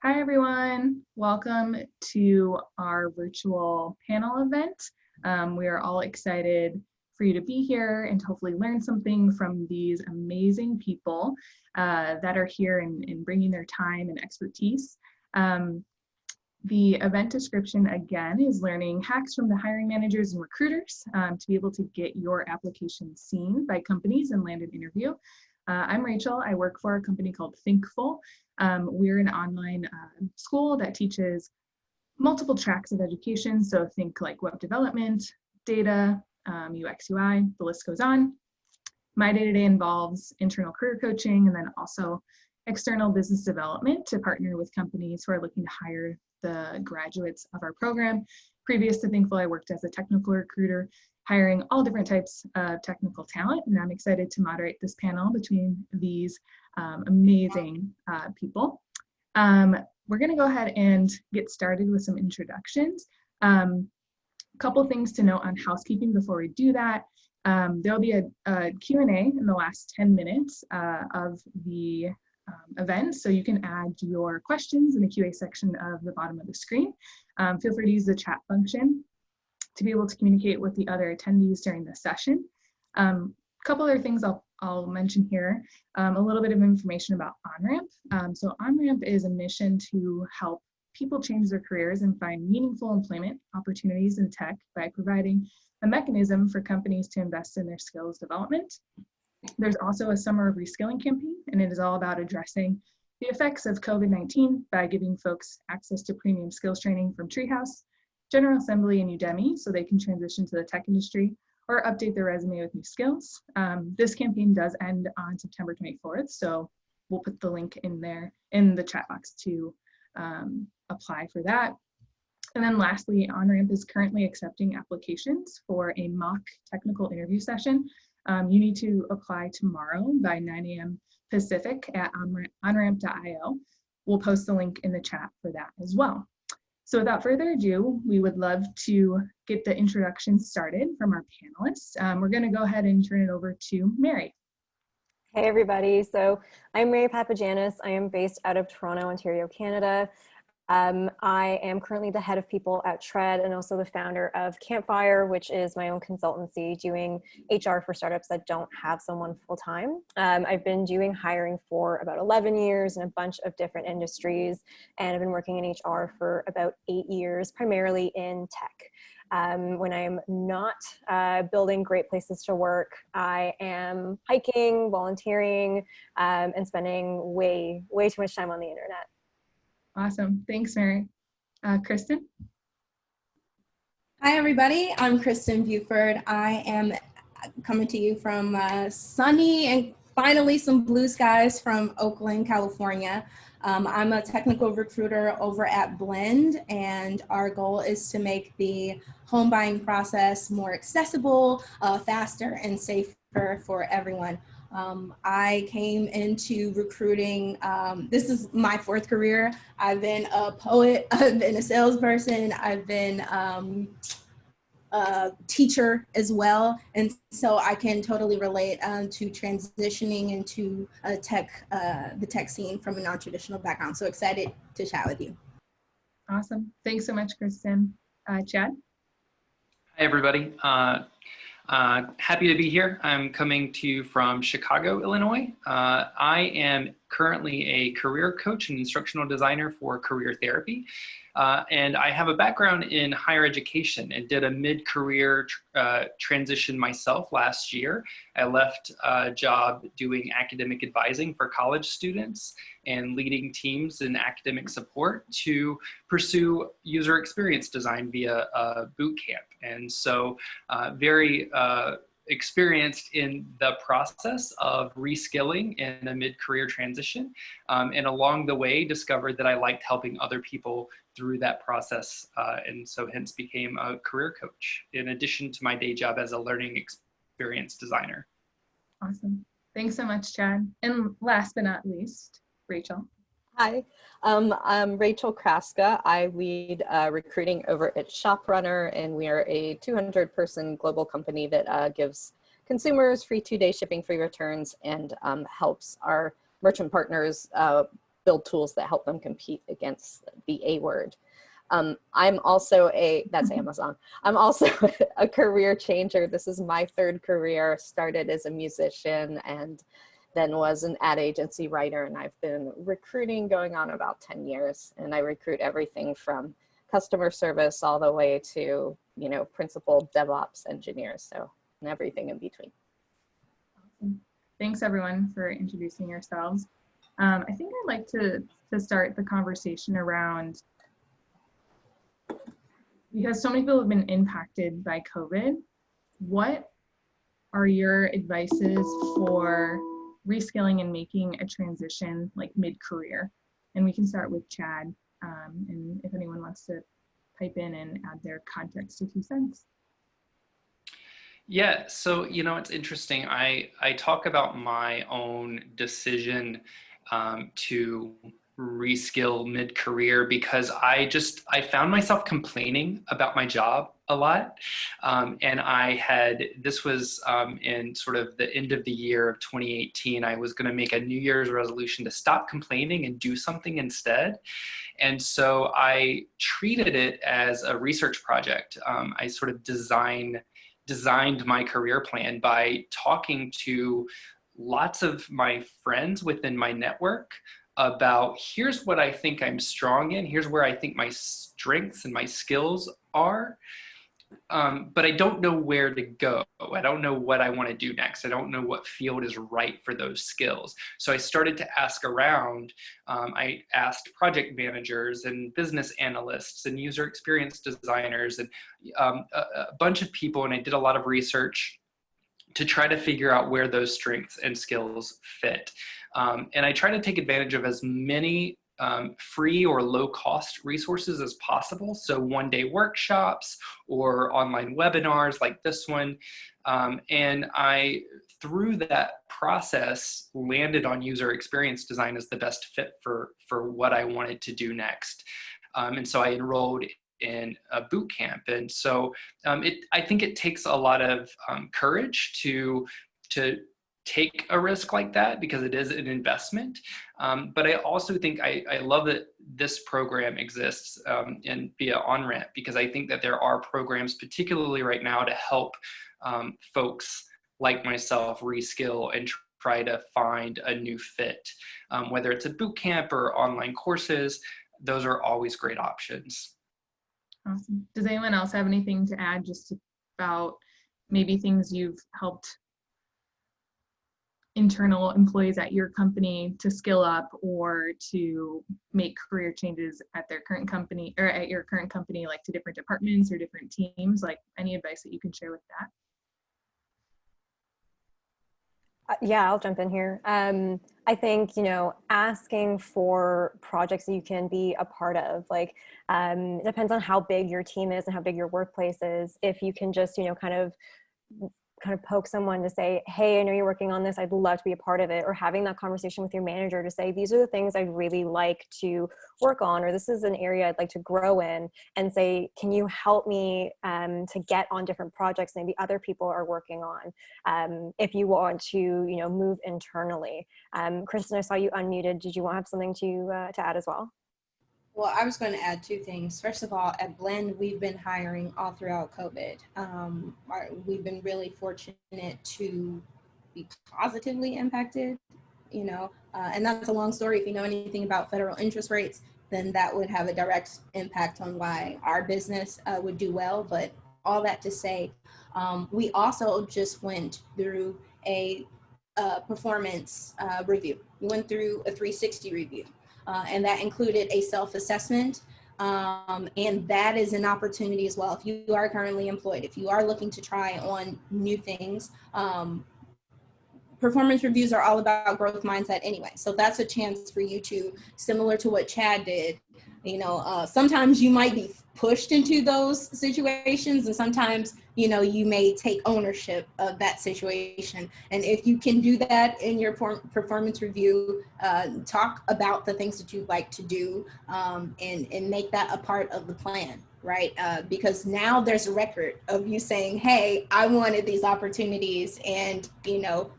Hi, everyone. Welcome to our virtual panel event. We are all excited for you to be here and to hopefully learn something from these amazing people that are here and bringing their time and expertise. The event description, again, is learning hacks from the hiring managers and recruiters to be able to get your application seen by companies and land an interview. I'm Rachel. I work for a company called Thinkful. We're an online school that teaches multiple tracks of education. So think like web development, data, UX, UI, the list goes on. My day-to-day involves internal career coaching and then also external business development to partner with companies who are looking to hire the graduates of our program. Previous to Thinkful, I worked as a technical recruiter, hiring all different types of technical talent, and I'm excited to moderate this panel between these amazing people. We're going to go ahead and get started with some introductions. A couple things to note on housekeeping before we do that. There'll be a Q&A in the last 10 minutes of the event, so you can add your questions in the QA section of the bottom of the screen. Feel free to use the chat function to be able to communicate with the other attendees during the session. A couple other things I'll mention here, a little bit of information about OnRamp. So OnRamp is a mission to help people change their careers and find meaningful employment opportunities in tech by providing a mechanism for companies to invest in their skills development. There's also a summer of reskilling campaign, and it is all about addressing the effects of COVID-19 by giving folks access to premium skills training from Treehouse, General Assembly, and Udemy so they can transition to the tech industry or update their resume with new skills. This campaign does end on September 24th, so we'll put the link in there in the chat box to apply for that. And then lastly, OnRamp is currently accepting applications for a mock technical interview session. You need to apply tomorrow by 9 a.m. Pacific at onramp.io. We'll post the link in the chat for that as well. So without further ado, we would love to get the introduction started from our panelists. We're going to go ahead and turn it over to Mary. Hey everybody, so I'm Mary Pappagiannis. I am based out of Toronto, Ontario, Canada. I am currently the head of people at Tread and also the founder of Campfire, which is my own consultancy doing HR for startups that don't have someone full-time. I've been doing hiring for about 11 years in a bunch of different industries, and I've been working in HR for about 8 years, primarily in tech. When I'm not building great places to work, I am hiking, volunteering, and spending way too much time on the internet. Awesome. Thanks, Mary. Kristen? Hi, everybody. I'm Kristen Beauford. I am coming to you from sunny and finally some blue skies from Oakland, California. I'm a technical recruiter over at Blend, and our goal is to make the home buying process more accessible, faster, and safer for everyone. I came into recruiting, this is my fourth career. I've been a poet, I've been a salesperson, I've been a teacher as well. And so I can totally relate to transitioning into the tech scene from a non-traditional background. So excited to chat with you. Awesome. Thanks so much, Kristen. Chad? Hi, everybody. Happy to be here. I'm coming to you from Chicago, Illinois. I am currently a career coach and instructional designer for career therapy. And I have a background in higher education and did a mid-career transition myself last year. I left a job doing academic advising for college students and leading teams in academic support to pursue user experience design via a boot camp. And so very experienced in the process of reskilling in a mid-career transition, and along the way discovered that I liked helping other people through that process, and so hence became a career coach in addition to my day job as a learning experience designer. Awesome. Thanks so much, Chad. And last but not least, Rachel. Hi, I'm Rachel Kraska. I lead recruiting over at Shoprunner, and we are a 200-person global company that gives consumers free 2-day shipping, free returns, and helps our merchant partners build tools that help them compete against the A word. I'm also that's Amazon. I'm also a career changer. This is my third career. Started as a musician and then was an ad agency writer, and I've been recruiting going on about 10 years. And I recruit everything from customer service all the way to, you know, principal DevOps engineers, so and everything in between. Awesome. Thanks everyone for introducing yourselves. I think I'd like to start the conversation around, because so many people have been impacted by COVID, what are your advices for reskilling and making a transition like mid-career? And we can start with Chad, and if anyone wants to pipe in and add their context to 2 cents. Yeah, so, you know, it's interesting. I talk about my own decision to reskill mid-career because I found myself complaining about my job a lot. And this was in sort of the end of the year of 2018, I was gonna make a New Year's resolution to stop complaining and do something instead. And so I treated it as a research project. I sort of designed my career plan by talking to lots of my friends within my network about here's what I think I'm strong in, here's where I think my strengths and my skills are, but I don't know where to go. I don't know what I want to do next. I don't know what field is right for those skills. So I started to ask around. I asked project managers and business analysts and user experience designers and a bunch of people, and I did a lot of research to try to figure out where those strengths and skills fit. And I try to take advantage of as many free or low-cost resources as possible. So one-day workshops or online webinars like this one. And I, through that process, landed on user experience design as the best fit for what I wanted to do next. And so I enrolled in a boot camp. And so I think it takes a lot of courage to take a risk like that because it is an investment. But I also think I love that this program exists and via OnRamp, because I think that there are programs, particularly right now, to help folks like myself reskill and try to find a new fit. Whether it's a boot camp or online courses, those are always great options. Awesome. Does anyone else have anything to add just about maybe things you've helped internal employees at your company to skill up or to make career changes at their current company or at your current company, like to different departments or different teams? Like any advice that you can share with that? Yeah, I'll jump in here. I think, you know, asking for projects that you can be a part of, like, it depends on how big your team is and how big your workplace is. If you can just, you know, kind of poke someone to say, hey, I know you're working on this, I'd love to be a part of it, or having that conversation with your manager to say, these are the things I'd really like to work on, or this is an area I'd like to grow in, and say, can you help me to get on different projects maybe other people are working on, if you want to, you know, move internally. Kristen, I saw you unmuted. Did you want to have something to add as well? Well, I was going to add 2 things. First of all, at Blend, we've been hiring all throughout COVID. We've been really fortunate to be positively impacted, you know, and that's a long story. If you know anything about federal interest rates, then that would have a direct impact on why our business would do well. But all that to say, we also just went through a performance review. We went through a 360 review. And that included a self-assessment, and that is an opportunity as well. If you are currently employed, if you are looking to try on new things, performance reviews are all about growth mindset anyway. So that's a chance for you to, similar to what Chad did, you know, sometimes you might be pushed into those situations, and sometimes, you know, you may take ownership of that situation. And if you can do that in your performance review, talk about the things that you'd like to do, and make that a part of the plan. right? Because now there's a record of you saying, hey, I wanted these opportunities, and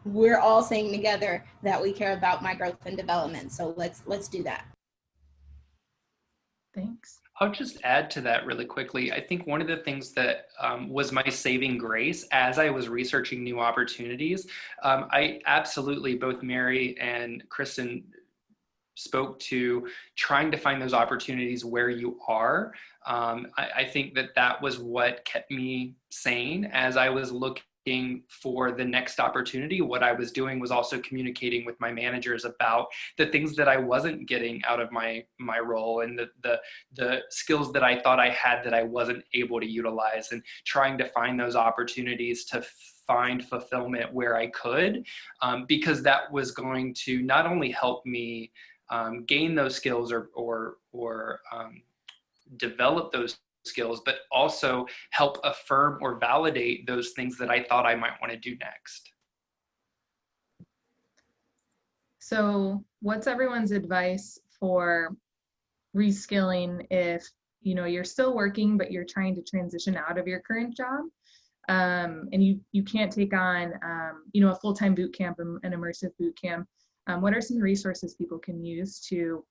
we're all saying together that we care about my growth and development. So let's do that. Thanks. I'll just add to that really quickly. I think one of the things that was my saving grace as I was researching new opportunities, I absolutely, both Mary and Kristen spoke to trying to find those opportunities where you are. I think that was what kept me sane as I was looking for the next opportunity. What I was doing was also communicating with my managers about the things that I wasn't getting out of my role, and the skills that I thought I had that I wasn't able to utilize, and trying to find those opportunities to find fulfillment where I could, because that was going to not only help me gain those skills or develop those skills, but also help affirm or validate those things that I thought I might want to do next. So what's everyone's advice for reskilling if you're still working but you're trying to transition out of your current job, and you can't take on a full-time boot camp, an immersive boot camp? What are some resources people can use to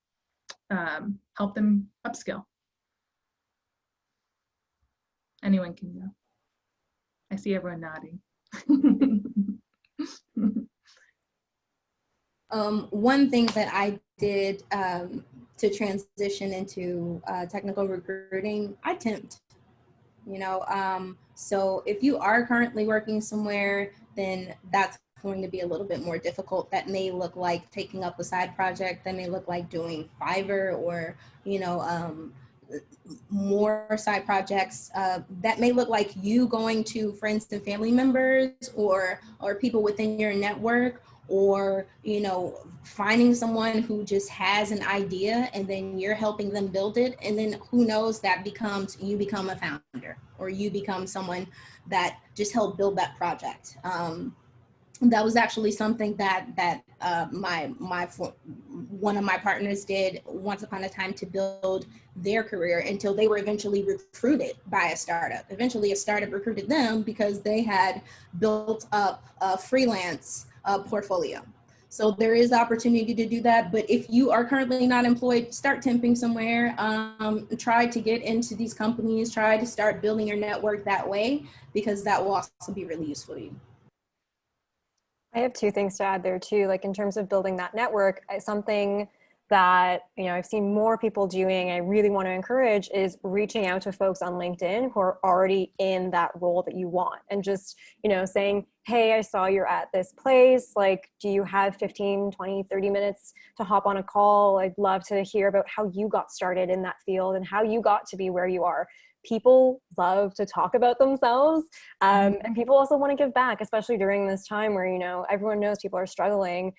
help them upskill? Anyone can go. I see everyone nodding. One thing that I did to transition into technical recruiting, I temped. So if you are currently working somewhere, then that's going to be a little bit more difficult. That may look like taking up a side project. That may look like doing Fiverr or more side projects. That may look like you going to friends and family members or people within your network, or finding someone who just has an idea and then you're helping them build it, and then who knows, you become a founder, or you become someone that just helped build that project. That was actually something that one of my partners did once upon a time to build their career until they were eventually recruited by a startup. Eventually a startup recruited them because they had built up a freelance portfolio. So there is opportunity to do that. But if you are currently not employed, start temping somewhere. Try to get into these companies. Try to start building your network that way, because that will also be really useful to you. I have two things to add there too. Like in terms of building that network, something that I've seen more people doing, I really want to encourage, is reaching out to folks on LinkedIn who are already in that role that you want, and just saying, hey, I saw you're at this place, like, do you have 15, 20, 30 minutes to hop on a call? I'd love to hear about how you got started in that field and how you got to be where you are. People love to talk about themselves, and people also want to give back, especially during this time where everyone knows people are struggling.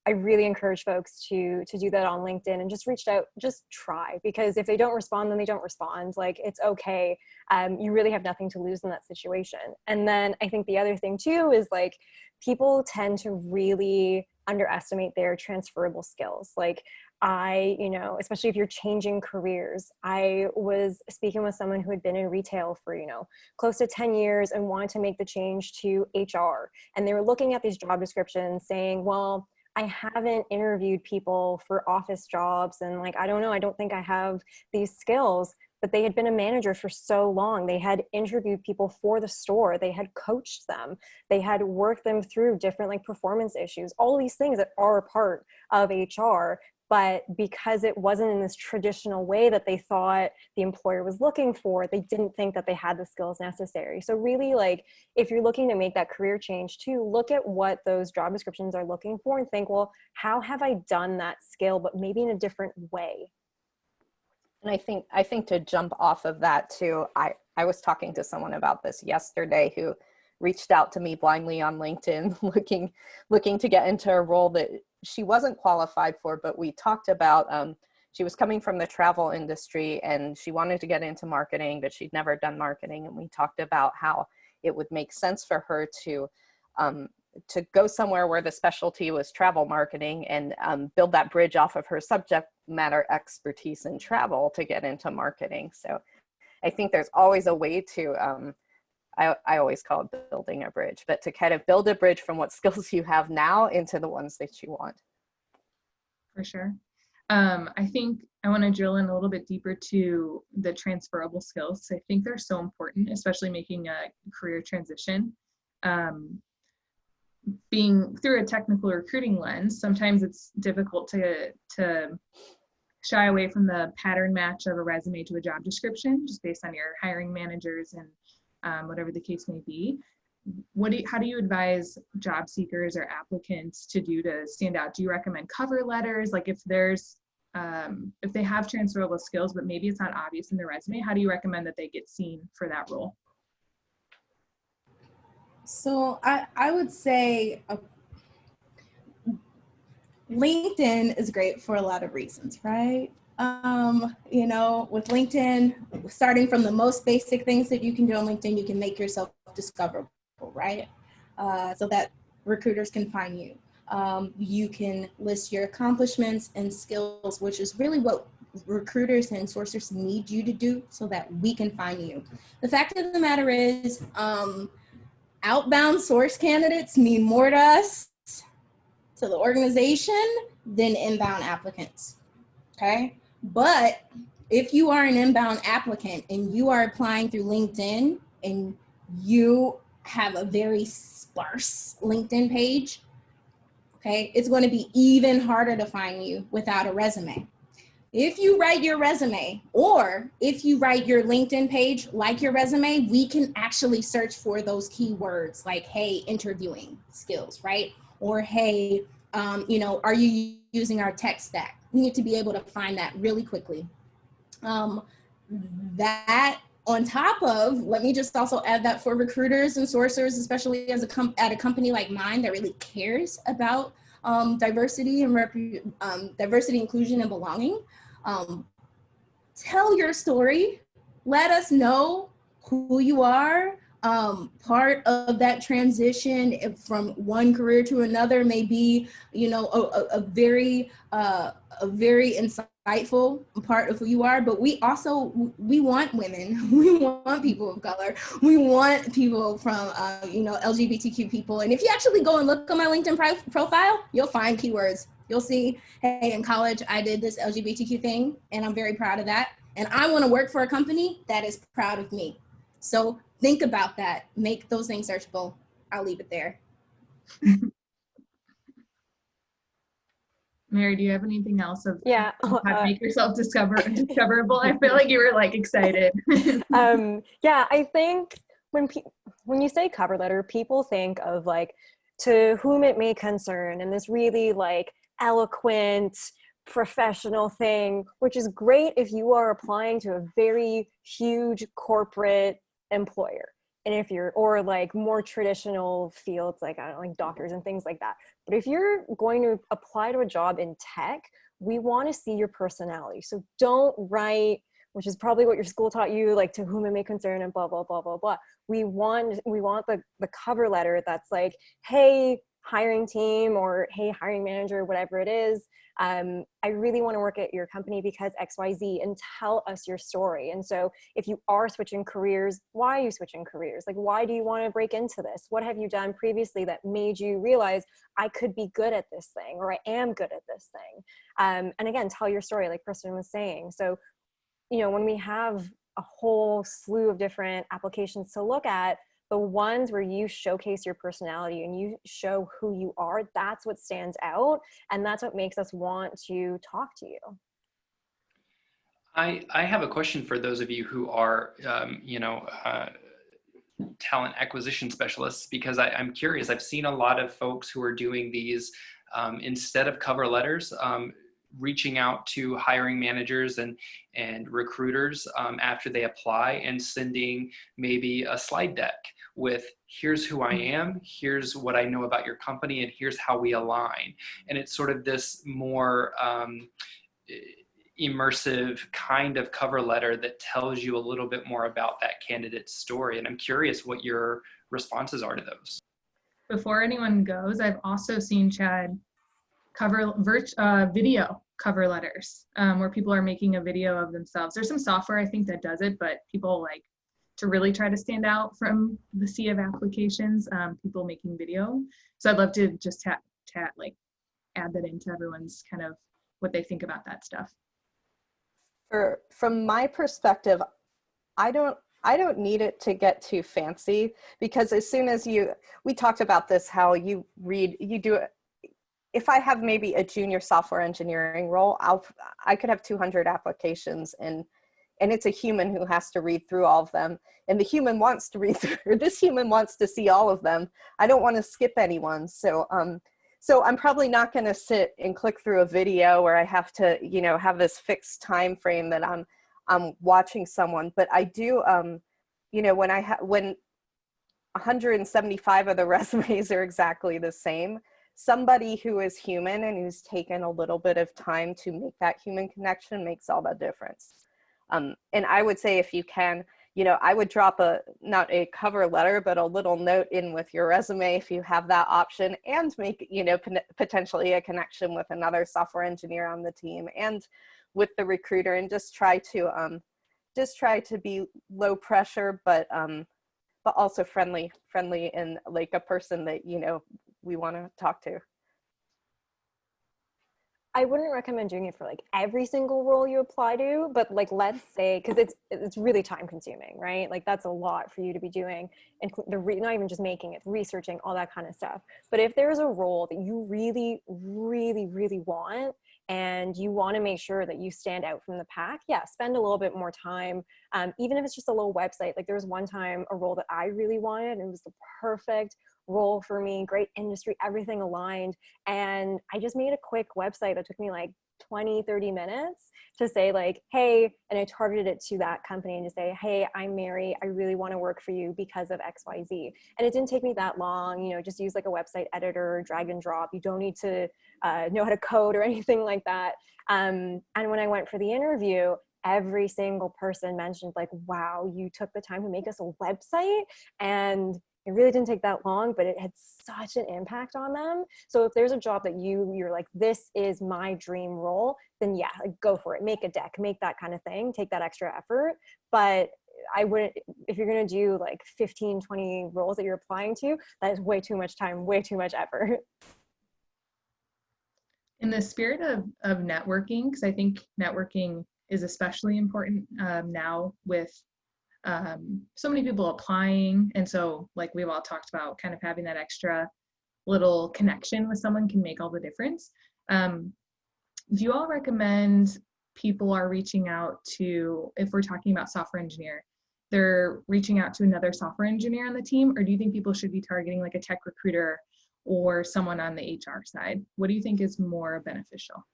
I really encourage folks to do that on LinkedIn and just reach out, just try, because if they don't respond, then they don't respond. Like, it's okay. You really have nothing to lose in that situation. And then I think the other thing too is, like, people tend to really underestimate their transferable skills. Like, especially if you're changing careers. I was speaking with someone who had been in retail for, close to 10 years and wanted to make the change to HR. And they were looking at these job descriptions saying, well, I haven't interviewed people for office jobs, and like, I don't know, I don't think I have these skills. But they had been a manager for so long. They had interviewed people for the store. They had coached them. They had worked them through different performance issues, all these things that are a part of HR. But because it wasn't in this traditional way that they thought the employer was looking for, they didn't think that they had the skills necessary. So really, if you're looking to make that career change too, look at what those job descriptions are looking for and think, well, how have I done that skill, but maybe in a different way? And I think to jump off of that too, I was talking to someone about this yesterday who reached out to me blindly on LinkedIn looking to get into a role that she wasn't qualified for, but we talked about, she was coming from the travel industry and she wanted to get into marketing, but she'd never done marketing. And we talked about how it would make sense for her to to go somewhere where the specialty was travel marketing and build that bridge off of her subject matter expertise in travel to get into marketing. So I think there's always a way to, I always call it building a bridge, but to kind of build a bridge from what skills you have now into the ones that you want. For sure. I think I want to drill in a little bit deeper to the transferable skills. I think they're so important, especially making a career transition. Being through a technical recruiting lens, sometimes it's difficult to shy away from the pattern match of a resume to a job description, just based on your hiring managers and whatever the case may be. How do you advise job seekers or applicants to do to stand out? Do you recommend cover letters? Like if they have transferable skills, but maybe it's not obvious in their resume, how do you recommend that they get seen for that role? So I would say LinkedIn is great for a lot of reasons, right? You know, with LinkedIn, starting from the most basic things that you can do on LinkedIn, you can make yourself discoverable, right? So that recruiters can find you. You can list your accomplishments and skills, which is really what recruiters and sourcers need you to do so that we can find you. The fact of the matter is, outbound source candidates mean more to us, to the organization, than inbound applicants, okay? But if you are an inbound applicant and you are applying through LinkedIn and you have a very sparse LinkedIn page, okay, it's going to be even harder to find you without a resume. If you write your resume, or if you write your LinkedIn page like your resume, we can actually search for those keywords like, hey, interviewing skills, right? Or, hey, you know, are you using our tech stack? We need to be able to find that really quickly. That on top of, let me just also add that for recruiters and sourcers, especially as at a company like mine that really cares about diversity, inclusion, and belonging. Tell your story. Let us know who you are. Part of that transition from one career to another may be, you know, a very insightful part of who you are. But we want women, we want people of color, we want people from, you know, LGBTQ people. And if you actually go and look on my LinkedIn profile, you'll find keywords. You'll see, hey, in college, I did this LGBTQ thing, and I'm very proud of that. And I want to work for a company that is proud of me. So think about that. Make those things searchable. I'll leave it there. Mary, do you have anything else of Yeah. how to make yourself discoverable? I feel like you were like excited. Yeah, I think when you say cover letter, people think of like, to whom it may concern, and this really like eloquent, professional thing, which is great if you are applying to a very huge corporate employer. And if you're, or like more traditional fields, like, I don't know, like doctors and things like that. But if you're going to apply to a job in tech, we want to see your personality. So don't write, which is probably what your school taught you, like to whom it may concern and blah, blah, blah, blah, blah. We want the cover letter that's like, hey, hiring team, or hey, hiring manager, whatever it is. I really want to work at your company because XYZ, and tell us your story. And so if you are switching careers, why are you switching careers? Like, why do you want to break into this? What have you done previously that made you realize I could be good at this thing, or I am good at this thing? And again, tell your story, like Kristen was saying. So, you know, when we have a whole slew of different applications to look at, the ones where you showcase your personality and you show who you are, that's what stands out. And that's what makes us want to talk to you. I have a question for those of you who are, talent acquisition specialists, because I'm curious. I've seen a lot of folks who are doing these instead of cover letters, reaching out to hiring managers and recruiters after they apply, and sending maybe a slide deck with, here's who I am, here's what I know about your company, and here's how we align. And it's sort of this more immersive kind of cover letter that tells you a little bit more about that candidate's story. And I'm curious what your responses are to those. before anyone goes, I've also seen Chad cover video cover letters where people are making a video of themselves. There's some software I think that does it, but people like to really try to stand out from the sea of applications, people making video. So I'd love to just like add that into everyone's kind of what they think about that stuff. From my perspective, I don't need it to get too fancy, because as soon as we talked about this, how you do it. If I have maybe a junior software engineering role, I could have 200 applications, and it's a human who has to read through all of them. And the human wants to read through, this human wants to see all of them. I don't want to skip anyone. So I'm probably not going to sit and click through a video where I have to, have this fixed time frame that I'm watching someone. But I do, when 175 of the resumes are exactly the same, somebody who is human and who's taken a little bit of time to make that human connection makes all the difference. And I would say, if you can, I would drop not a cover letter, but a little note in with your resume if you have that option, and make, potentially a connection with another software engineer on the team and with the recruiter, and just try to be low pressure, but also friendly and like a person that, we want to talk to. I wouldn't recommend doing it for like every single role you apply to, but like, let's say, because it's really time consuming, right? Like that's a lot for you to be doing, and not even just making it, researching, all that kind of stuff. But if there's a role that you really, really, really want, and you want to make sure that you stand out from the pack, yeah, spend a little bit more time. Even if it's just a little website. Like there was one time a role that I really wanted, and it was the perfect role for me, great industry, everything aligned. And I just made a quick website that took me like 20-30 minutes to say like, hey, and I targeted it to that company and to say, hey, I'm Mary, I really want to work for you because of XYZ. And it didn't take me that long, just use like a website editor, drag and drop. You don't need to know how to code or anything like that. And when I went for the interview, every single person mentioned like, wow, you took the time to make us a website. And it really didn't take that long, but it had such an impact on them. So if there's a job that you're like, this is my dream role, then yeah, like go for it. Make a deck, make that kind of thing, take that extra effort. But I wouldn't, if you're going to do like 15, 20 roles that you're applying to, that is way too much time, way too much effort. In the spirit of networking, because I think networking is especially important now with so many people applying, and so like we've all talked about, kind of having that extra little connection with someone can make all the difference. Do you all recommend people are reaching out to, if we're talking about software engineer, they're reaching out to another software engineer on the team, or do you think people should be targeting like a tech recruiter or someone on the HR side? What do you think is more beneficial?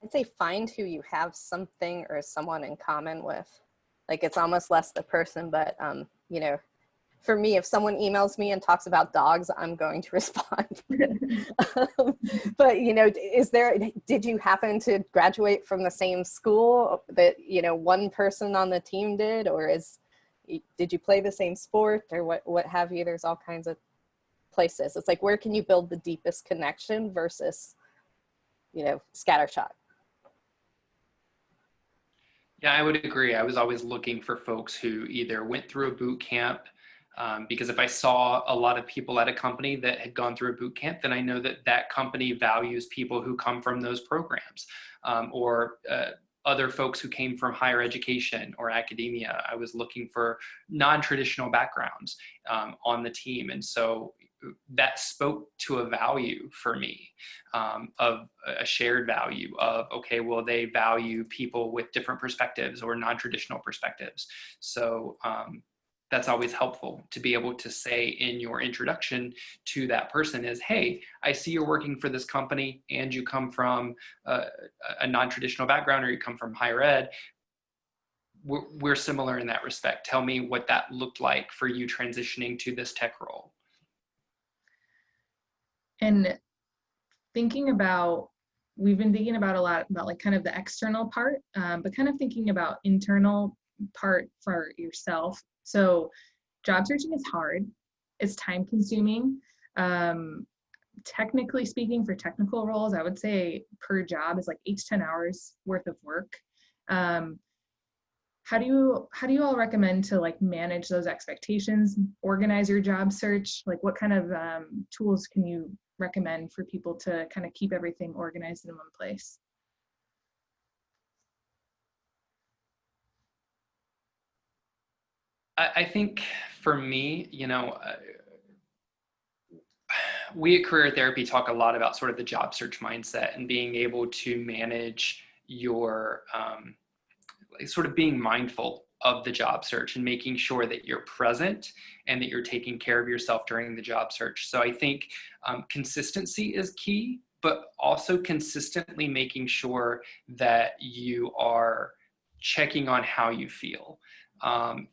I'd say find who you have something or someone in common with. Like it's almost less the person, but for me, if someone emails me and talks about dogs, I'm going to respond. But did you happen to graduate from the same school that, one person on the team did, or did you play the same sport, or what have you? There's all kinds of places. It's like, where can you build the deepest connection versus, scattershot. Yeah, I would agree. I was always looking for folks who either went through a boot camp, because if I saw a lot of people at a company that had gone through a boot camp, then I know that that company values people who come from those programs, or other folks who came from higher education or academia. I was looking for non-traditional backgrounds on the team. And so that spoke to a value for me, of a shared value of, okay, well, they value people with different perspectives or non-traditional perspectives. So that's always helpful to be able to say in your introduction to that person is, hey, I see you're working for this company and you come from a non-traditional background, or you come from higher ed. We're similar in that respect. Tell me what that looked like for you transitioning to this tech role. And thinking about, we've been thinking about a lot about like kind of the external part, but kind of thinking about internal part for yourself. So job searching is hard. it's time consuming. Technically speaking, for technical roles, I would say per job is like 8 to 10 hours worth of work. How do you all recommend to like manage those expectations, organize your job search? Like what kind of tools can you recommend for people to kind of keep everything organized in one place? I think for me, we at Career Therapy talk a lot about sort of the job search mindset and being able to manage your sort of being mindful of the job search and making sure that you're present and that you're taking care of yourself during the job search. So I think consistency is key, but also consistently making sure that you are checking on how you feel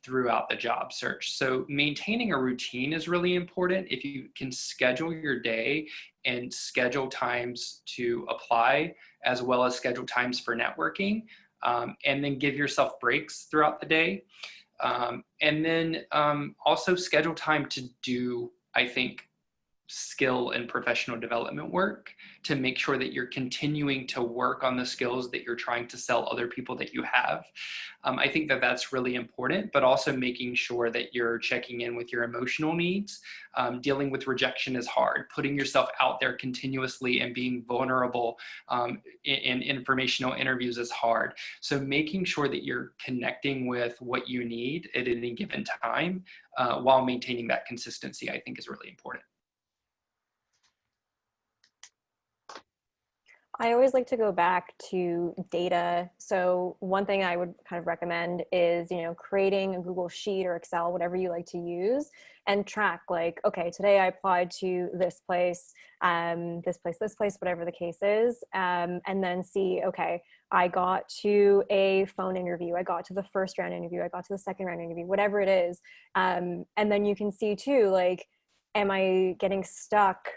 throughout the job search. So maintaining a routine is really important. If you can schedule your day and schedule times to apply, as well as schedule times for networking, and then give yourself breaks throughout the day. And then also schedule time to do, I think, skill and professional development work to make sure that you're continuing to work on the skills that you're trying to sell other people that you have. I think that that's really important, but also making sure that you're checking in with your emotional needs. Dealing with rejection is hard. Putting yourself out there continuously and being vulnerable in informational interviews is hard. So making sure that you're connecting with what you need at any given time while maintaining that consistency, I think is really important. I always like to go back to data. So one thing I would kind of recommend is, creating a Google Sheet or Excel, whatever you like to use, and track like, okay, today I applied to this place, this place, whatever the case is. And then see, okay, I got to a phone interview, I got to the first round interview, I got to the second round interview, whatever it is. And then you can see too, like, am I getting stuck?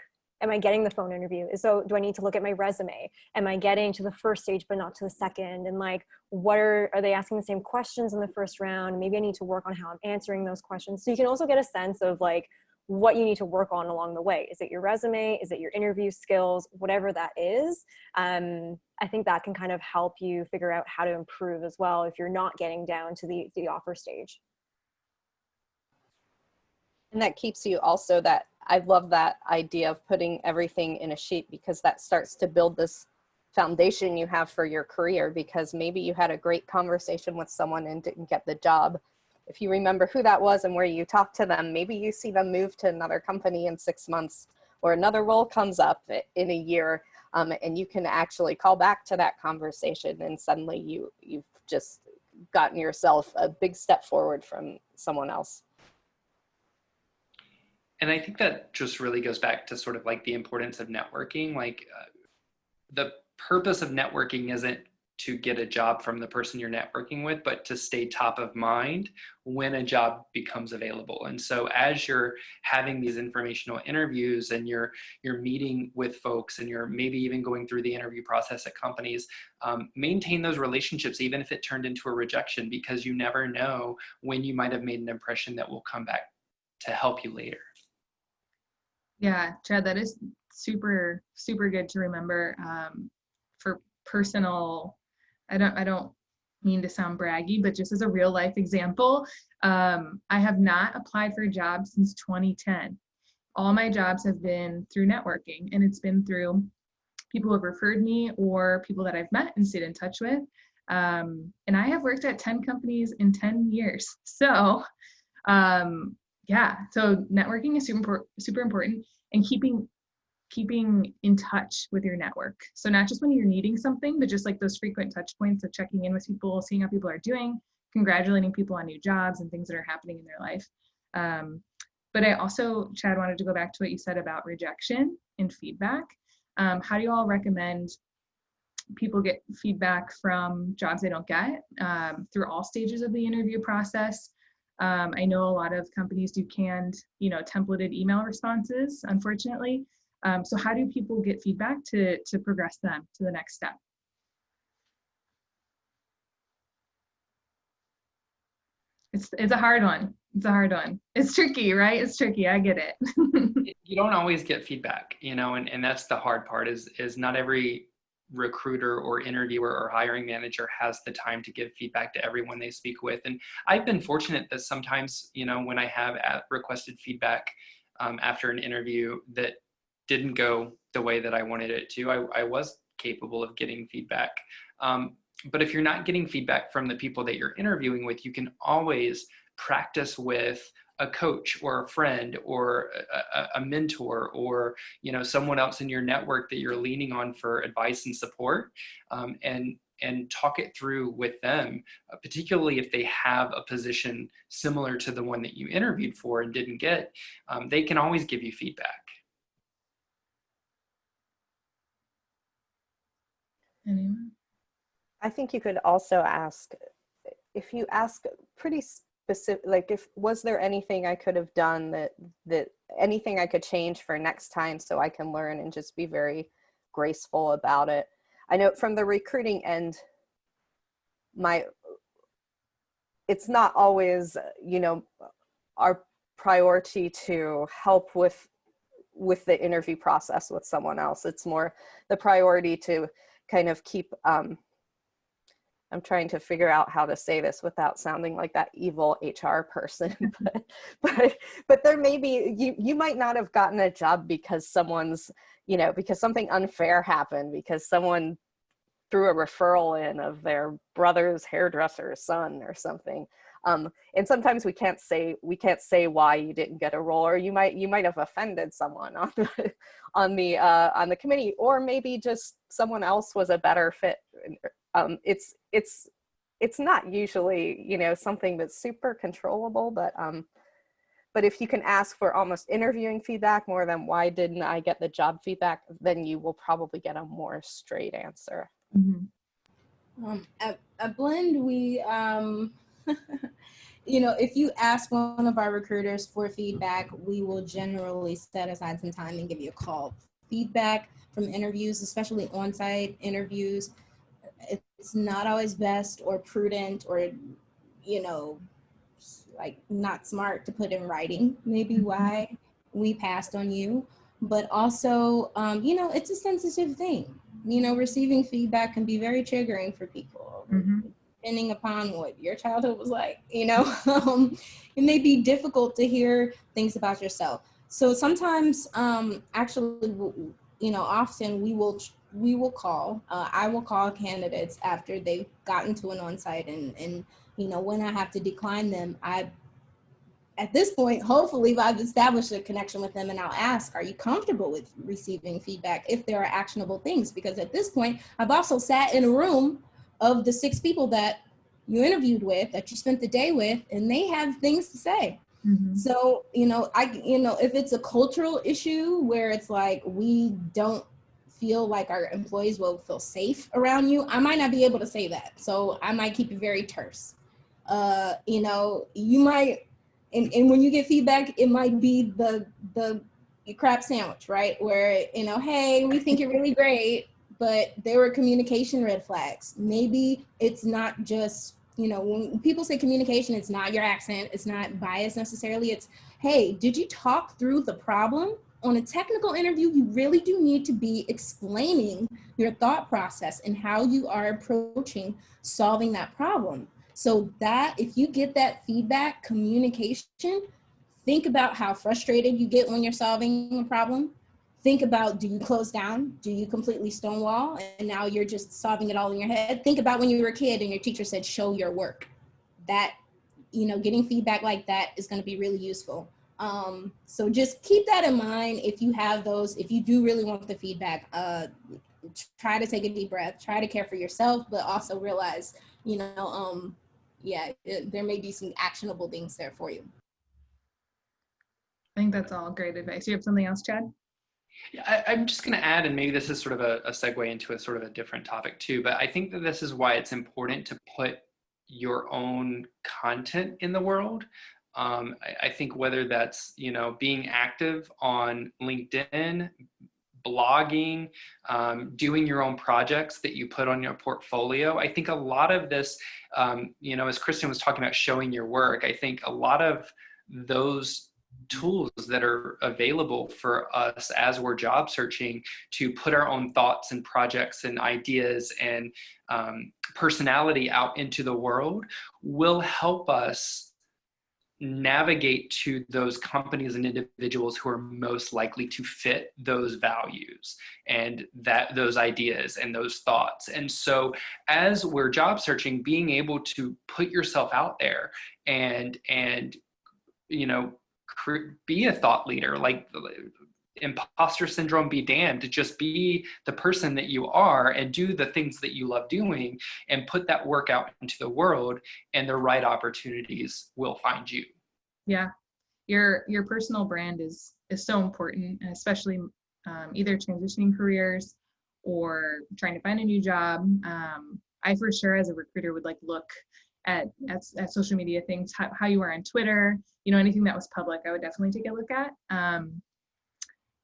Am I getting the phone interview? So do I need to look at my resume? Am I getting to the first stage but not to the second? And like, what are they asking the same questions in the first round? Maybe I need to work on how I'm answering those questions. So you can also get a sense of like what you need to work on along the way. Is it your resume? Is it your interview skills? Whatever that is. I think that can kind of help you figure out how to improve as well if you're not getting down to the offer stage. And that keeps you also that, I love that idea of putting everything in a sheet, because that starts to build this foundation you have for your career, because maybe you had a great conversation with someone and didn't get the job. If you remember who that was and where you talked to them, maybe you see them move to another company in 6 months, or another role comes up in a year, and you can actually call back to that conversation, and suddenly you've just gotten yourself a big step forward from someone else. And I think that just really goes back to sort of like the importance of networking. Like the purpose of networking isn't to get a job from the person you're networking with, but to stay top of mind when a job becomes available. And so as you're having these informational interviews and you're meeting with folks and you're maybe even going through the interview process at companies, maintain those relationships, even if it turned into a rejection, because you never know when you might have made an impression that will come back to help you later. Yeah, Chad, that is super, super good to remember. For personal, I don't mean to sound braggy, but just as a real life example, I have not applied for a job since 2010. All my jobs have been through networking, and it's been through people who have referred me or people that I've met and stayed in touch with. And I have worked at 10 companies in 10 years. So yeah, so networking is super important, and keeping in touch with your network. So not just when you're needing something, but just like those frequent touch points of checking in with people, seeing how people are doing, congratulating people on new jobs and things that are happening in their life. But I also, Chad, wanted to go back to what you said about rejection and feedback. How do you all recommend people get feedback from jobs they don't get through all stages of the interview process? I know a lot of companies do canned, templated email responses, unfortunately. So how do people get feedback to progress them to the next step? It's a hard one. It's a hard one. It's tricky, right? It's tricky. I get it. You don't always get feedback, and that's the hard part is not every recruiter or interviewer or hiring manager has the time to give feedback to everyone they speak with. And I've been fortunate that sometimes, when I have requested feedback after an interview that didn't go the way that I wanted it to, I was capable of getting feedback. But if you're not getting feedback from the people that you're interviewing with, you can always practice with a coach or a friend or a mentor or someone else in your network that you're leaning on for advice and support, and talk it through with them, particularly if they have a position similar to the one that you interviewed for and didn't get. They can always give you feedback. Anyone? I think you could also ask, if you ask pretty specific, like was there anything I could have done that anything I could change for next time so I can learn, and just be very graceful about it. I know from the recruiting end, it's not always, our priority to help with the interview process with someone else. It's more the priority to kind of keep, I'm trying to figure out how to say this without sounding like that evil HR person, but there may be, you might not have gotten a job because someone's, because something unfair happened, because someone threw a referral in of their brother's hairdresser's son or something. And sometimes we can't say why you didn't get a role, or you might have offended someone on the committee, or maybe just someone else was a better fit. It's not usually, something that's super controllable, but if you can ask for almost interviewing feedback more than why didn't I get the job feedback, then you will probably get a more straight answer. Mm-hmm. At Blend, we, if you ask one of our recruiters for feedback, we will generally set aside some time and give you a call. Feedback from interviews, especially on-site interviews, it's not always best or prudent or, like not smart to put in writing, maybe why we passed on you. But also, it's a sensitive thing. Receiving feedback can be very triggering for people, depending upon what your childhood was like, it may be difficult to hear things about yourself. So sometimes, actually, often we will call, I will call candidates after they've gotten to an on-site, and when I have to decline them, at this point, hopefully I've established a connection with them, and I'll ask, are you comfortable with receiving feedback if there are actionable things? Because at this point, I've also sat in a room of the 6 people that you interviewed with, that you spent the day with, and they have things to say. Mm-hmm. So, if it's a cultural issue where it's like, we don't feel like our employees will feel safe around you, I might not be able to say that. So I might keep it very terse. You might, and when you get feedback, it might be the crab sandwich, right? Where, hey, we think you're really great, but there were communication red flags. Maybe it's not just, when people say communication, it's not your accent, it's not bias necessarily. It's, hey, did you talk through the problem? On a technical interview, you really do need to be explaining your thought process and how you are approaching solving that problem. So that if you get that feedback, communication, think about how frustrated you get when you're solving a problem. Think about, do you close down? Do you completely stonewall? And now you're just solving it all in your head. Think about when you were a kid and your teacher said, show your work. That, getting feedback like that is going to be really useful. So just keep that in mind. If you have those, if you do really want the feedback, try to take a deep breath, try to care for yourself, but also realize, there may be some actionable things there for you. I think that's all great advice. You have something else, Chad? Yeah, I'm just going to add, and maybe this is sort of a segue into a sort of a different topic too, but I think that this is why it's important to put your own content in the world. I think whether that's, being active on LinkedIn, blogging, doing your own projects that you put on your portfolio. I think a lot of this, as Kristen was talking about showing your work, I think a lot of those tools that are available for us as we're job searching to put our own thoughts and projects and ideas and personality out into the world will help us navigate to those companies and individuals who are most likely to fit those values and those ideas and those thoughts. And so as we're job searching, being able to put yourself out there and be a thought leader, like imposter syndrome be damned, to just be the person that you are and do the things that you love doing and put that work out into the world, and the right opportunities will find you. Yeah, your personal brand is so important, especially either transitioning careers or trying to find a new job. I for sure as a recruiter would look at social media things, how you are on Twitter, anything that was public, I would definitely take a look at.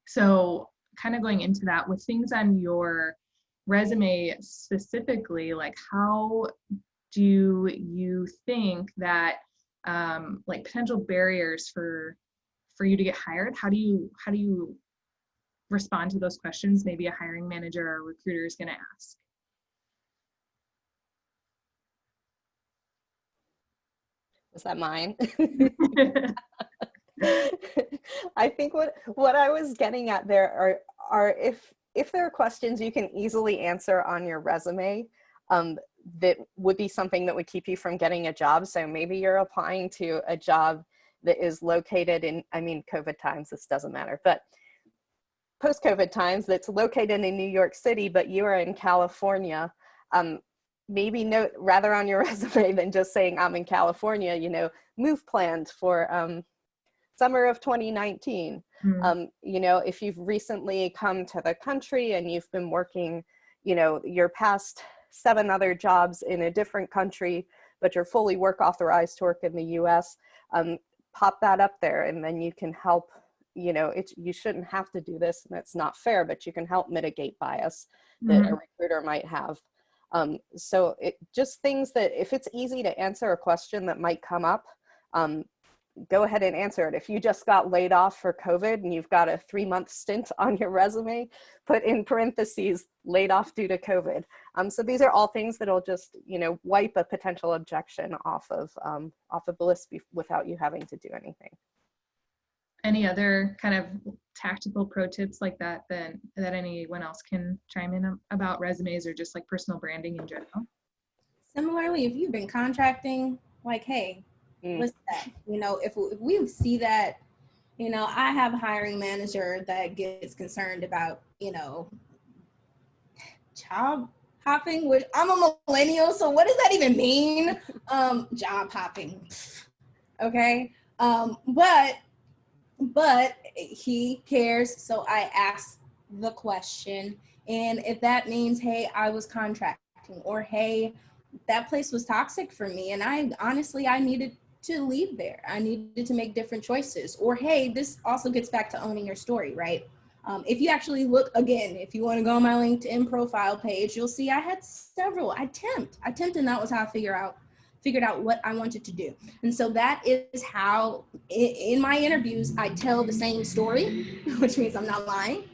So kind of going into that with things on your resume specifically, how do you think that potential barriers for you to get hired, how do you respond to those questions maybe a hiring manager or recruiter is going to ask? Was that mine? I think what I was getting at there are if there are questions you can easily answer on your resume, that would be something that would keep you from getting a job. So maybe you're applying to a job that is located in, COVID times, this doesn't matter, but post-COVID times, that's located in New York City, but you are in California. Maybe note rather on your resume than just saying I'm in California, move plans for summer of 2019. If you've recently come to the country and you've been working, your past 7 other jobs in a different country, but you're fully work authorized to work in the US, pop that up there, and then you can help, you shouldn't have to do this and it's not fair, but you can help mitigate bias that a recruiter might have. So it just things that if it's easy to answer a question that might come up, go ahead and answer it. If you just got laid off for COVID and you've got a 3-month stint on your resume, put in parentheses, laid off due to COVID. So these are all things that'll just, wipe a potential objection off of the list without you having to do anything. Any other kind of tactical pro tips like that anyone else can chime in about resumes or just personal branding in general? Similarly, if you've been contracting, hey, what's that? If we see that, I have a hiring manager that gets concerned about, job hopping, which I'm a millennial, so what does that even mean? Job hopping. Okay. But he cares, so I ask the question. And if that means, hey, I was contracting, or hey, that place was toxic for me, and I needed to leave there. I needed to make different choices. Or hey, this also gets back to owning your story, right? If you actually look, again, if you want to go on my LinkedIn profile page, you'll see I had several. I temped, and that was how I figured out what I wanted to do. And so that is how, in my interviews, I tell the same story, which means I'm not lying,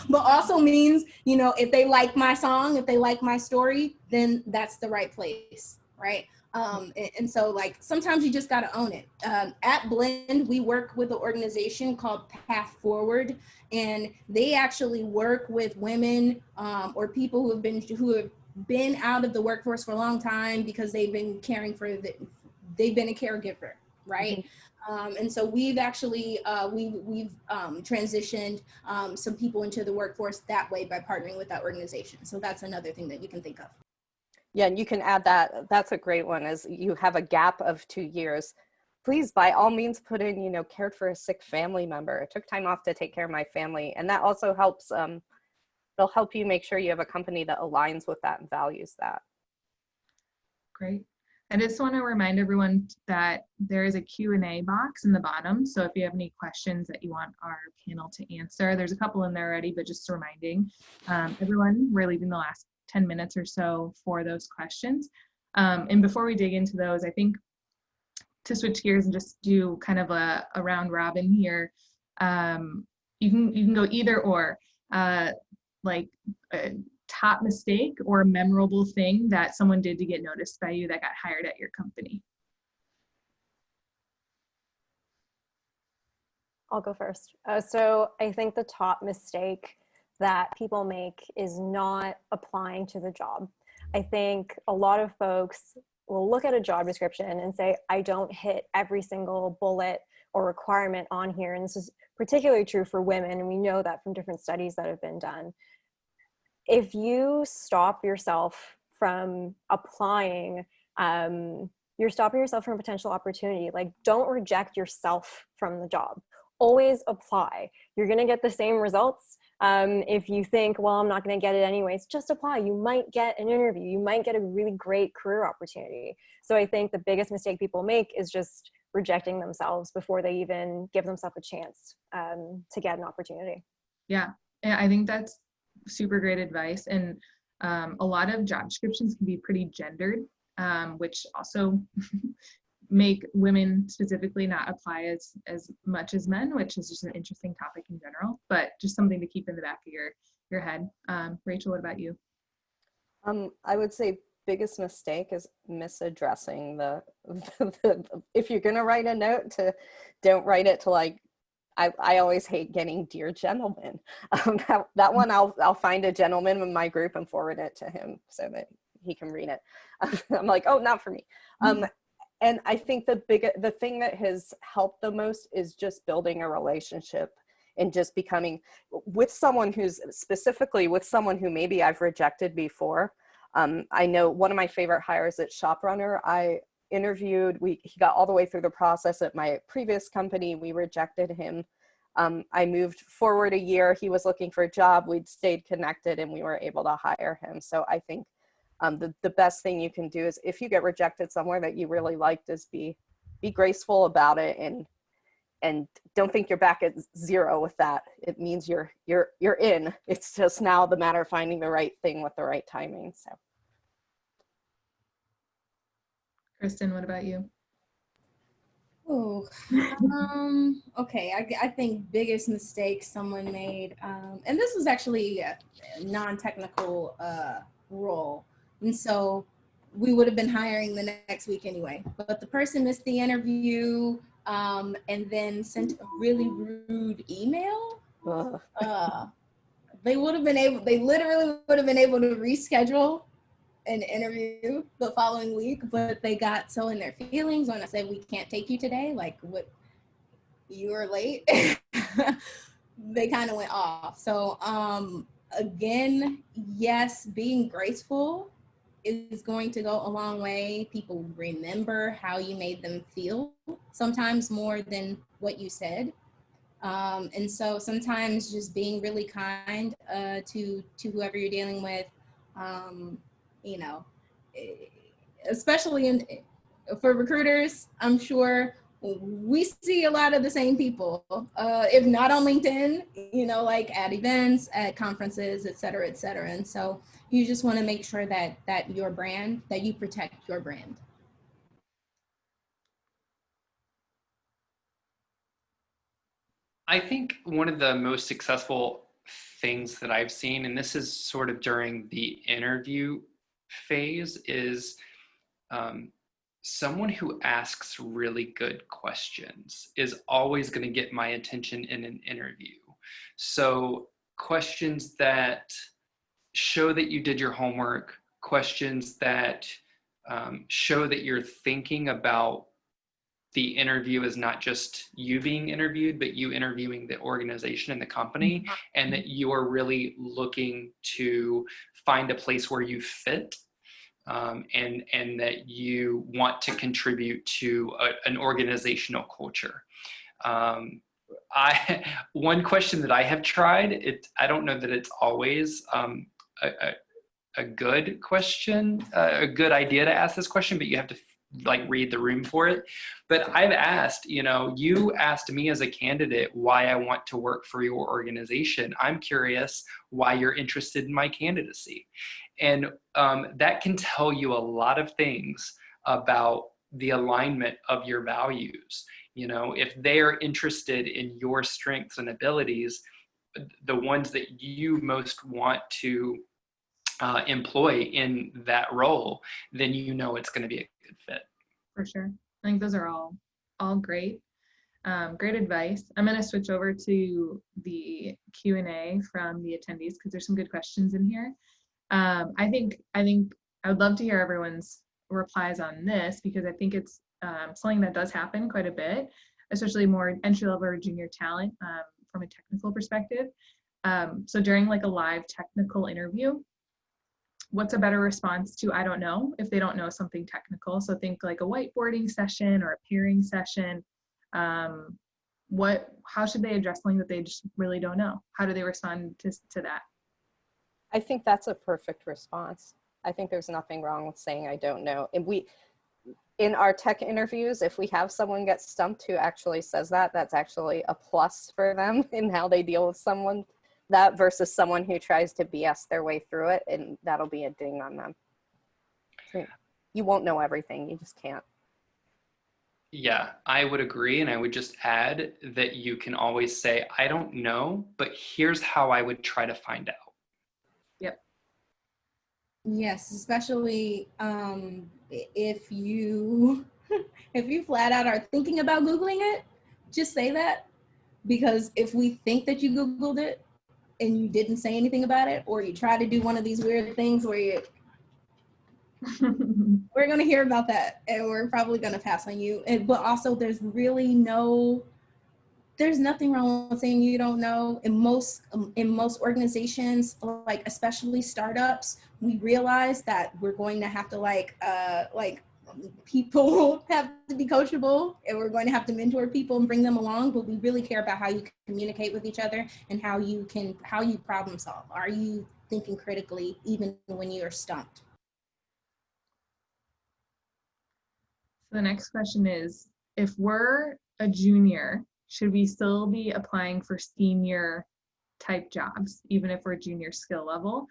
but also means, if they like my song, if they like my story, then that's the right place, right? And so sometimes you just got to own it. At Blend, we work with an organization called Path Forward, and they actually work with women or people who have been out of the workforce for a long time because they've been they've been a caregiver, right? And so we've actually we've transitioned some people into the workforce that way by partnering with that organization. So that's another thing that you can think of. Yeah, and you can add that. That's a great one. Is you have a gap of 2 years, please by all means put in, cared for a sick family member. I took time off to take care of my family, and that also helps. It'll help you make sure you have a company that aligns with that and values that. Great. I just want to remind everyone that there is a Q&A box in the bottom. So if you have any questions that you want our panel to answer, there's a couple in there already, but just reminding everyone, we're leaving the last 10 minutes or so for those questions. And before we dig into those, I think to switch gears and just do kind of a round robin here, you can go either or, like a top mistake or a memorable thing that someone did to get noticed by you that got hired at your company. I'll go first. So I think the top mistake that people make is not applying to the job. I think a lot of folks will look at a job description and say, I don't hit every single bullet or requirement on here. And this is particularly true for women. And we know that from different studies that have been done. If you stop yourself from applying, you're stopping yourself from a potential opportunity. Like, don't reject yourself from the job. Always apply. You're going to get the same results. If you think, well, I'm not going to get it anyways, just apply. You might get an interview. You might get a really great career opportunity. So I think the biggest mistake people make is just rejecting themselves before they even give themselves a chance to get an opportunity. Yeah, I think that's super great advice. And a lot of job descriptions can be pretty gendered, which also make women specifically not apply as much as men, which is just an interesting topic in general, but just something to keep in the back of your head. Rachel, what about you? I would say biggest mistake is misaddressing the if you're going to write a note, don't write it to like, I always hate getting dear gentleman. That one I'll find a gentleman in my group and forward it to him so that he can read it. I'm like, oh, not for me. And I think the thing that has helped the most is just building a relationship and just becoming with someone who's specifically with someone who maybe I've rejected before. I know one of my favorite hires at Shoprunner, I interviewed, he got all the way through the process at my previous company. We rejected him. I moved forward a year. He was looking for a job. We'd stayed connected and we were able to hire him. So I think the best thing you can do is if you get rejected somewhere that you really liked is be graceful about it and don't think you're back at zero with that. It means you're in. It's just now the matter of finding the right thing with the right timing. So. Kristen, what about you? Oh, okay. I think biggest mistake someone made, and this was actually a non-technical role. And so we would have been hiring the next week anyway, but the person missed the interview and then sent a really rude email. They literally would have been able to reschedule an interview the following week, but they got so in their feelings when I said, we can't take you today, like what, you were late. They kind of went off. So again, yes, being graceful is going to go a long way. People remember how you made them feel, sometimes more than what you said. And so sometimes just being really kind to whoever you're dealing with, you know, especially for recruiters, I'm sure we see a lot of the same people, if not on LinkedIn, you know, like at events, at conferences, et cetera, et cetera. And so you just want to make sure that your brand, that you protect your brand. I think one of the most successful things that I've seen, and this is sort of during the interview phase, is someone who asks really good questions is always going to get my attention in an interview. So questions that show that you did your homework, questions that show that you're thinking about the interview is not just you being interviewed, but you interviewing the organization and the company, and that you are really looking to find a place where you fit, and that you want to contribute to an organizational culture. One question that I have tried, I don't know that it's always a good question, a good idea to ask this question, but you have to like read the room for it. But I've asked, you asked me as a candidate why I want to work for your organization. I'm curious why you're interested in my candidacy. And that can tell you a lot of things about the alignment of your values. If they are interested in your strengths and abilities, the ones that you most want to employ in that role, then it's going to be a good fit. For sure. I think those are all great. Great advice. I'm going to switch over to the Q&A from the attendees because there's some good questions in here. I think I would love to hear everyone's replies on this because I think it's something that does happen quite a bit, especially more entry-level or junior talent from a technical perspective. So during like a live technical interview, what's a better response to I don't know if they don't know something technical? So think like a whiteboarding session or a pairing session. How should they address something that they just really don't know? How do they respond to that? I think that's a perfect response. I think there's nothing wrong with saying I don't know. And in our tech interviews, if we have someone get stumped who actually says that, that's actually a plus for them in how they deal with someone, that versus someone who tries to BS their way through it, and that'll be a ding on them. So you won't know everything, you just can't. Yeah, I would agree. And I would just add that you can always say, I don't know, but here's how I would try to find out. Yep. Yes, especially if you flat out are thinking about Googling it, just say that. Because if we think that you Googled it and you didn't say anything about it, or you try to do one of these weird things where we're going to hear about that and we're probably going to pass on you. But also there's nothing wrong with saying you don't know. In most organizations, like especially startups, we realize that we're going to have to people have to be coachable, and we're going to have to mentor people and bring them along, but we really care about how you communicate with each other and how you problem solve. Are you thinking critically even when you're stumped? So the next question is, if we're a junior, should we still be applying for senior type jobs, even if we're junior skill level?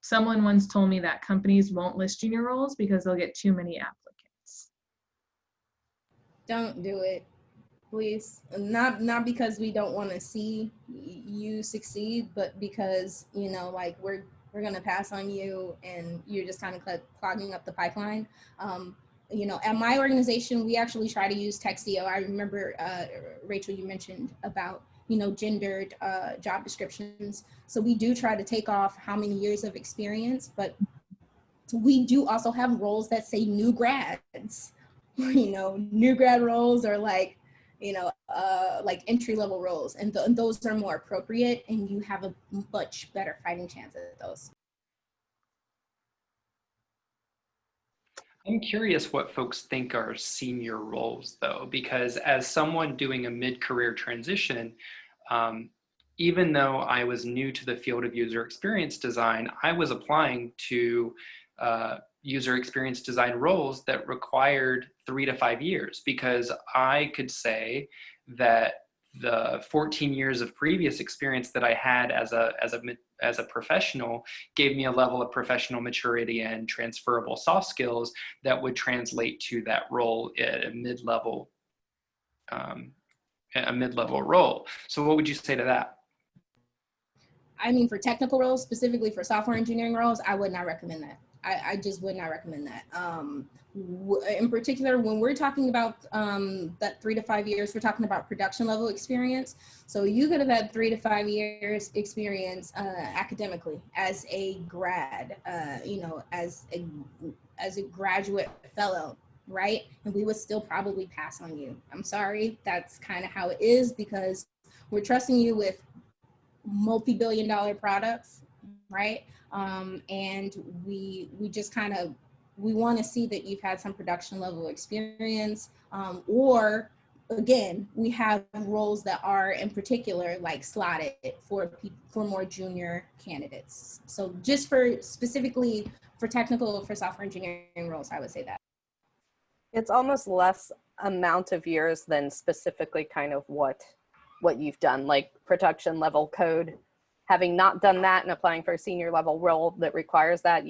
Someone once told me that companies won't list junior roles because they'll get too many applicants. Don't do it, please. Not because we don't want to see you succeed, but because, we're going to pass on you and you're just kind of clogging up the pipeline. At my organization, we actually try to use Textio. I remember, Rachel, you mentioned about, gendered job descriptions. So we do try to take off how many years of experience, but we do also have roles that say new grads, new grad roles or like entry-level roles. And those are more appropriate and you have a much better fighting chance at those. I'm curious what folks think are senior roles, though, because as someone doing a mid-career transition, even though I was new to the field of user experience design, I was applying to user experience design roles that required 3 to 5 years, because I could say that the 14 years of previous experience that I had as a professional gave me a level of professional maturity and transferable soft skills that would translate to that role at a mid-level role. So what would you say to that? I mean, for technical roles, specifically for software engineering roles, I would not recommend that. I just would not recommend that. In particular, when we're talking about that 3 to 5 years, we're talking about production level experience. So you could have had 3 to 5 years experience academically as a grad, as a graduate fellow, right? And we would still probably pass on you. I'm sorry, that's kind of how it is, because we're trusting you with multi-billion-dollar products, right? And we just kind of, we want to see that you've had some production level experience, or again, we have roles that are in particular like slotted for more junior candidates. So just specifically for technical, for software engineering roles, I would say that. It's almost less amount of years than specifically kind of what you've done, like production level code. Having not done that and applying for a senior level role that requires that,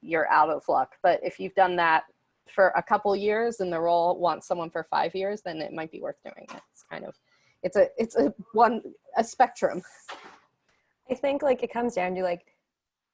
you're out of luck. But if you've done that for a couple years and the role wants someone for 5 years, then it might be worth doing it. It's kind of, it's a spectrum. I think like it comes down to like,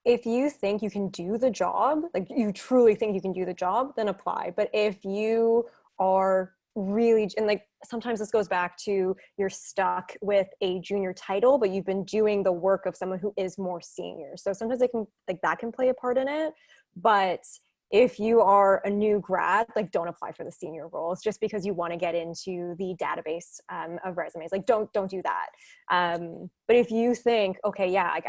if you think you can do the job, like you truly think you can do the job, then apply. But if you are really, and like sometimes this goes back to you're stuck with a junior title, but you've been doing the work of someone who is more senior. So sometimes they can, like that can play a part in it. But if you are a new grad, like don't apply for the senior roles just because you want to get into the database of resumes. Like don't do that. But if you think, okay, yeah, like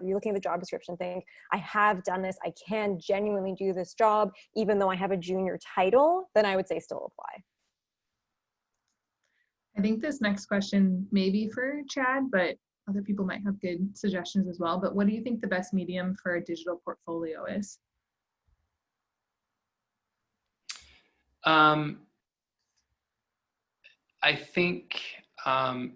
you're looking at the job description, think I have done this, I can genuinely do this job, even though I have a junior title, then I would say still apply. I think this next question may be for Chad, but other people might have good suggestions as well. But what do you think the best medium for a digital portfolio is? I think, I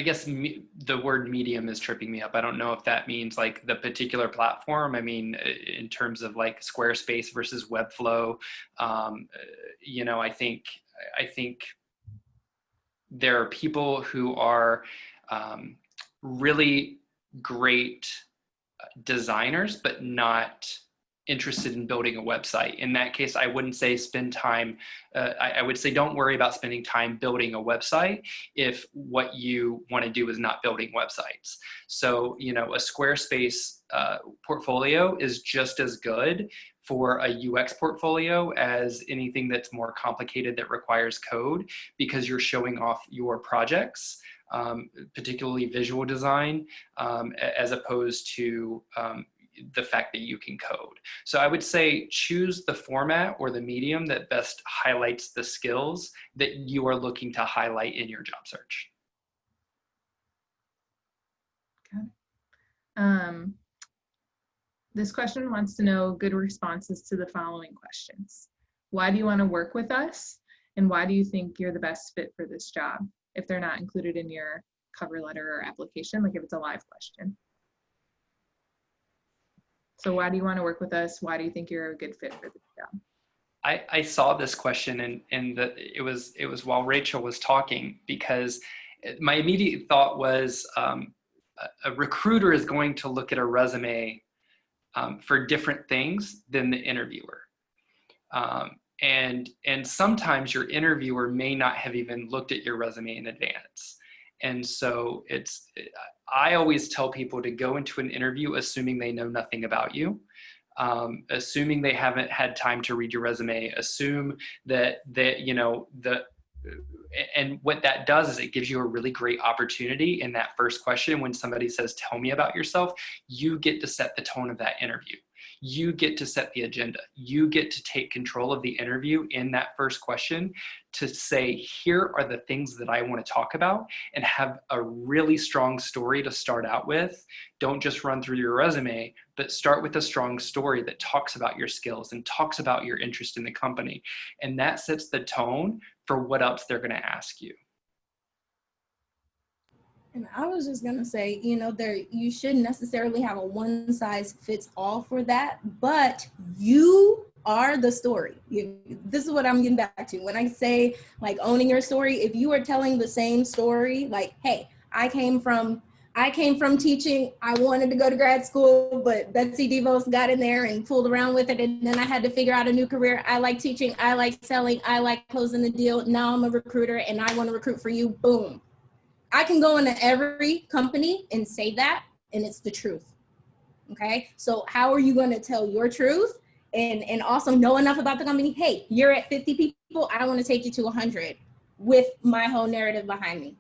guess the word medium is tripping me up. I don't know if that means like the particular platform. I mean, in terms of like Squarespace versus Webflow, you know, I think there are people who are really great designers, but not interested in building a website. In that case, I wouldn't say spend time, I would say don't worry about spending time building a website if what you want to do is not building websites. So, you know, a Squarespace portfolio is just as good for a UX portfolio as anything that's more complicated that requires code, because you're showing off your projects, particularly visual design, as opposed to the fact that you can code. So I would say choose the format or the medium that best highlights the skills that you are looking to highlight in your job search. Okay. This question wants to know good responses to the following questions. Why do you want to work with us? And why do you think you're the best fit for this job? If they're not included in your cover letter or application, like if it's a live question. So why do you want to work with us? Why do you think you're a good fit for this job? I saw this question and it was while Rachel was talking, because my immediate thought was a recruiter is going to look at a resume for different things than the interviewer. And sometimes your interviewer may not have even looked at your resume in advance. And so I always tell people to go into an interview assuming they know nothing about you, assuming they haven't had time to read your resume, assume that you know, and what that does is it gives you a really great opportunity in that first question. When somebody says, tell me about yourself, you get to set the tone of that interview. You get to set the agenda. You get to take control of the interview in that first question to say, here are the things that I want to talk about, and have a really strong story to start out with. Don't just run through your resume, but start with a strong story that talks about your skills and talks about your interest in the company. And that sets the tone for what else they're going to ask you. And I was just gonna say, you know, you shouldn't necessarily have a one size fits all for that, but you are the story. This is what I'm getting back to. When I say like owning your story, if you are telling the same story, like, hey, I came from teaching, I wanted to go to grad school, but Betsy DeVos got in there and fooled around with it, and then I had to figure out a new career. I like teaching, I like selling, I like closing the deal. Now I'm a recruiter and I want to recruit for you. Boom. I can go into every company and say that, and it's the truth. Okay, so how are you going to tell your truth and also know enough about the company? Hey, you're at 50 people, I want to take you to 100 with my whole narrative behind me.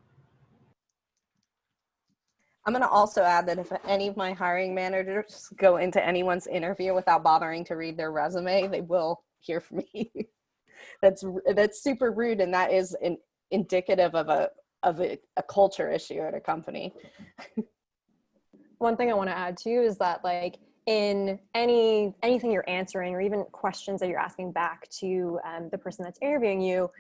I'm going to also add that if any of my hiring managers go into anyone's interview without bothering to read their resume, they will hear from me. That's super rude, and that is indicative of a culture issue at a company. One thing I want to add too is that like in anything you're answering, or even questions that you're asking back to the person that's interviewing you,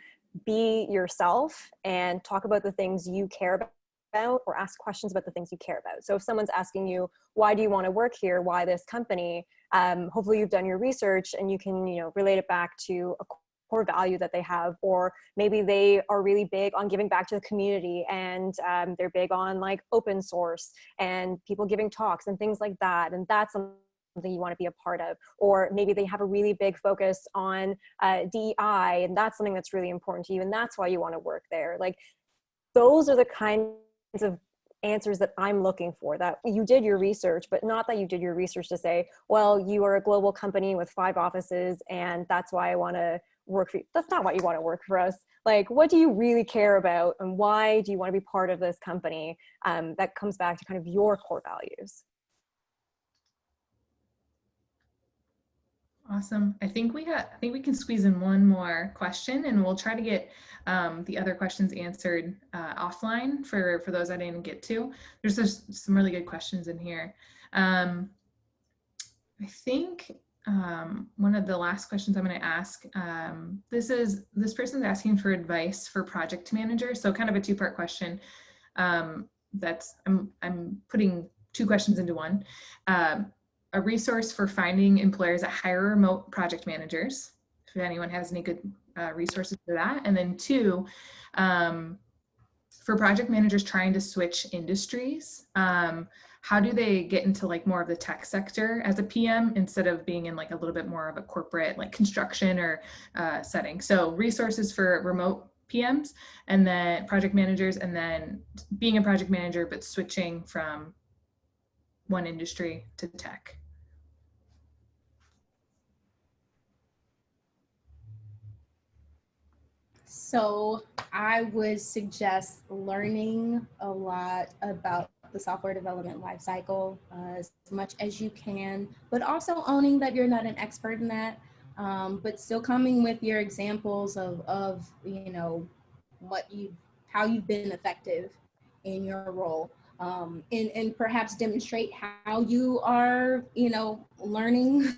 be yourself and talk about the things you care about, or ask questions about the things you care about. So if someone's asking you, why do you want to work here? Why this company? Hopefully you've done your research and you can, relate it back to a core value that they have, or maybe they are really big on giving back to the community, and they're big on like open source and people giving talks and things like that. And that's something you want to be a part of. Or maybe they have a really big focus on DEI, and that's something that's really important to you, and that's why you want to work there. Like, those are the kinds of answers that I'm looking for, that you did your research, but not that you did your research to say, well, you are a global company with 5 offices and that's why I want to work for you. That's not why you want to work for us. Like, what do you really care about, and why do you want to be part of this company? That comes back to kind of your core values. Awesome. I think we can squeeze in one more question, and we'll try to get the other questions answered offline for those I didn't get to. There's just some really good questions in here. I think one of the last questions I'm going to ask, this person's asking for advice for project manager. So kind of a 2-part question. I'm putting 2 questions into one. A resource for finding employers that hire remote project managers, if anyone has any good resources for that. And then 2, for project managers trying to switch industries, how do they get into like more of the tech sector as a PM instead of being in like a little bit more of a corporate like construction or setting? So resources for remote PMs, and then project managers, and then being a project manager but switching from one industry to tech. So I would suggest learning a lot about the software development lifecycle as much as you can, but also owning that you're not an expert in that, but still coming with your examples of how you've been effective in your role, and perhaps demonstrate how you are, learning.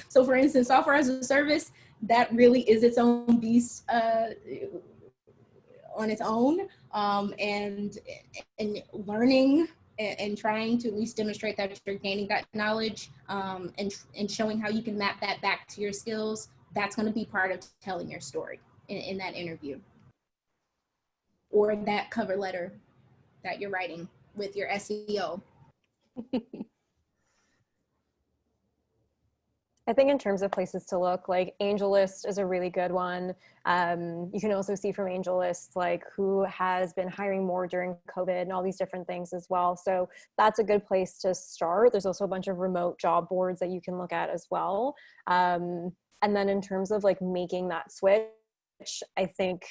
So for instance, software as a service, that really is its own beast on its own, and learning and trying to at least demonstrate that you're gaining that knowledge, and showing how you can map that back to your skills. That's going to be part of telling your story in that interview, or that cover letter that you're writing with your SEO. I think in terms of places to look, like AngelList is a really good one. You can also see from AngelList like who has been hiring more during COVID and all these different things as well. So that's a good place to start. There's also a bunch of remote job boards that you can look at as well. And then in terms of like making that switch, I think,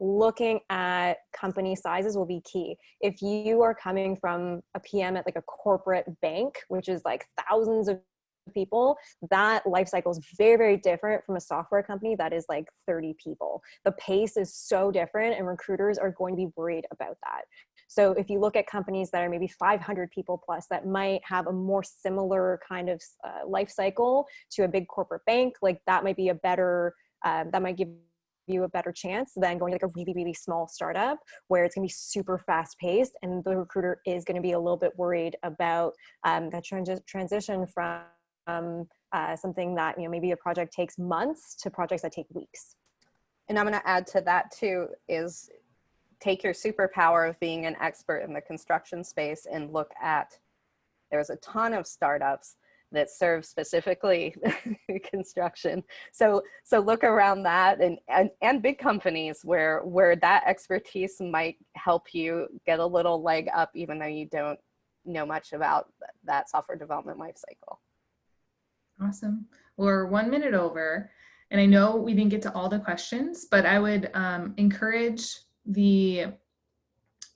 looking at company sizes will be key. If you are coming from a PM at like a corporate bank, which is like thousands of people, that life cycle is very, very different from a software company that is like 30 people. The pace is so different, and recruiters are going to be worried about that. So if you look at companies that are maybe 500 people plus, that might have a more similar kind of life cycle to a big corporate bank, like that might be a better, that might give you a better chance than going to like a really, really small startup where it's going to be super fast paced, and the recruiter is going to be a little bit worried about that transition from something that, maybe a project takes months to projects that take weeks. And I'm going to add to that too, is take your superpower of being an expert in the construction space and look at, there's a ton of startups that serve specifically construction. So look around that, and big companies where that expertise might help you get a little leg up, even though you don't know much about that software development lifecycle. Awesome. We're 1 minute over, and I know we didn't get to all the questions, but I would encourage the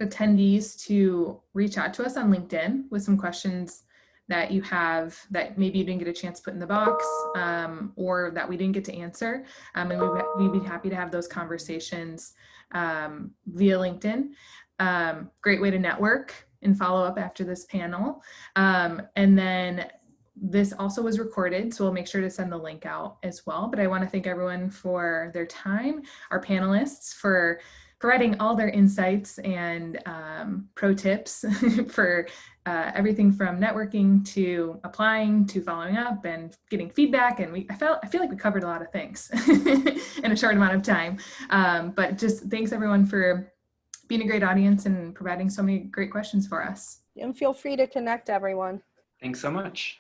attendees to reach out to us on LinkedIn with some questions that you have that maybe you didn't get a chance to put in the box, or that we didn't get to answer. And we'd be happy to have those conversations via LinkedIn. Great way to network and follow up after this panel. And then this also was recorded, so we'll make sure to send the link out as well. But I want to thank everyone for their time, our panelists for providing all their insights and pro tips for everything from networking to applying to following up and getting feedback. And I feel like we covered a lot of things in a short amount of time. But just thanks everyone for being a great audience and providing so many great questions for us. And feel free to connect, everyone. Thanks so much.